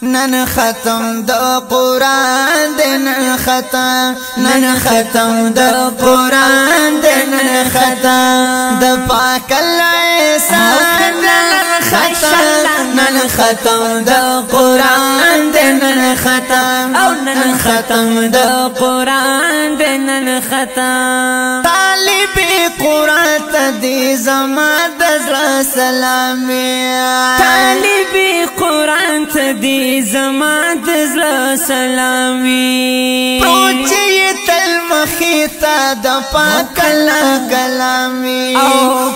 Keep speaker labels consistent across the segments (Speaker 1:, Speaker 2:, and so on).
Speaker 1: نن ختم د قرآن دے نن ختم د قرآن دے نن ختم د پاک اللہ احسان نن ختم د قرآن دے نن ختم
Speaker 2: او نن ختم د قرآن دے نن ختم
Speaker 1: طالب قرآن تدی زما دزر سلامی
Speaker 2: طالب قرآن تدی زما دزر سلامی
Speaker 1: پروچی تل مخیتا د پاک اللہ کلامی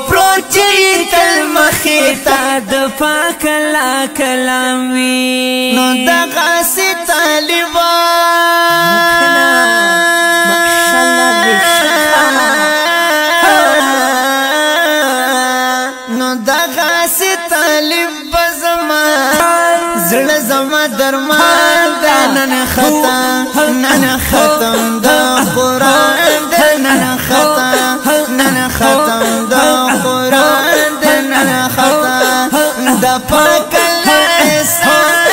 Speaker 1: پروچی تل مخیتا
Speaker 2: د پاک اللہ کلامی
Speaker 1: نو دغا سی طالبا نو دغا سی طالب بزما زړه زما درمان دا نن ختم د قرآن د نن ختم د قرآن د نن ختم د پاک الله احسان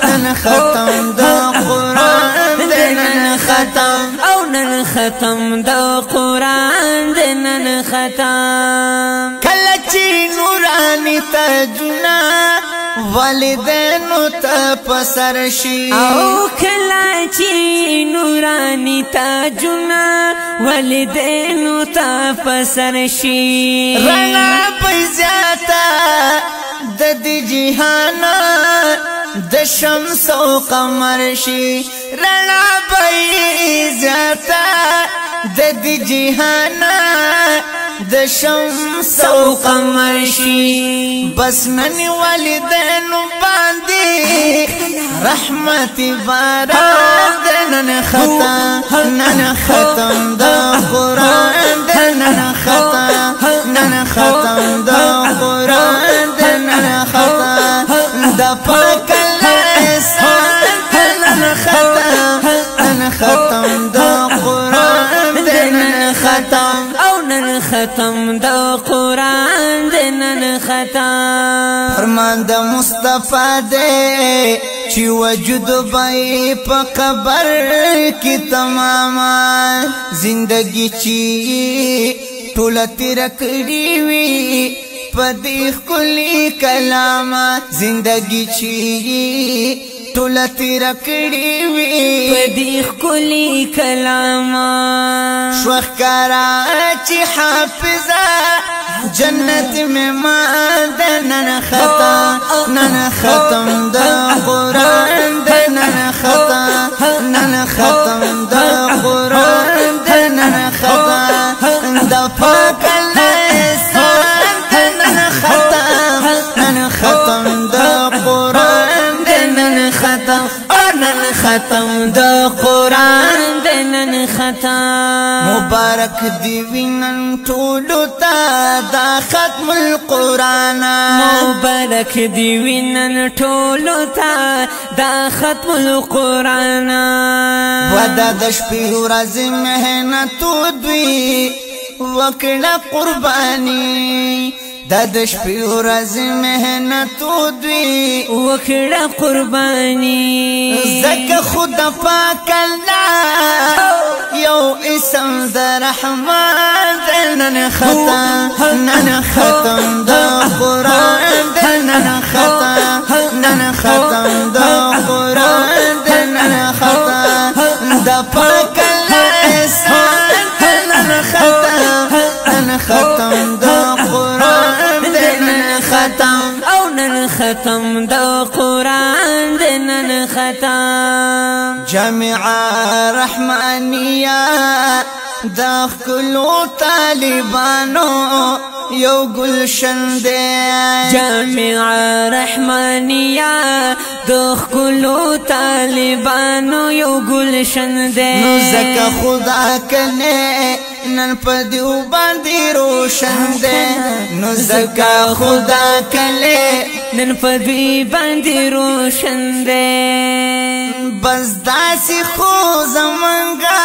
Speaker 1: نن ختم د قرآن د نن ختم
Speaker 2: او نن ختم د قرآن د نن ختم
Speaker 1: کله چې نورانی تجنا والدینو ته پسر شي
Speaker 2: او کله چې نورانی تاجنا والدینو ته پسر شي
Speaker 1: رڼا پیزاتا د دې جهان د شمس او قمر شي رڼا پیزاتا د دې جهان د شمس او قمر شي بس نن والدینو باندې رحمت باران د نن ختم د قرآن د نن ختم د قرآن د نن ختم د پاک الله احسان نن ختم د قرآن د نن ختم
Speaker 2: او نن ختم د قرآن د نن ختم
Speaker 1: فرمان د مصطفی دے چې وجود به په قبر کې تماما زندگی چې ټول تیر کړی وي په دې خلی کلام زندگی چې ټول تیر کړی وي
Speaker 2: په دې خلی کلام
Speaker 1: شوخ کرا چې حافظه جنت میں مان د نن ختم د قرآن د نن ختم د قرآن د نن ختم د پاک الله احسان نن ختم د قرآن د نن ختم ختم د قرآن د نن ختم مبارک دی وینن ټولو ته دا ختم القرآن
Speaker 2: مبارک دی وینن ټولو ته دا ختم القرآن
Speaker 1: ودا د شپې ورځې مهنت دوی وکړه قرباني دا د شپې ورځې مهنت دوی
Speaker 2: وکړه قرباني
Speaker 1: زکه خدا پاک الله یو اسم د رحمان د نن ختم د قرآن د نن ختم د قرآن د نن ختم د پاک الله احسان نن ختم د قرآن د نن ختم
Speaker 2: او نن ختم د قرآن د نن ختم
Speaker 1: جامعه رحمانیه د خلو طالبانو یو گلشن دے
Speaker 2: جامعه رحمانیه د خلو طالبانو یو گلشن دے
Speaker 1: نو زکه خدا کنے نن پدیو باندې روشن دے نو زکه خدا کنے
Speaker 2: نن پدی باندې روشن دے
Speaker 1: بس داسې خو زمنګا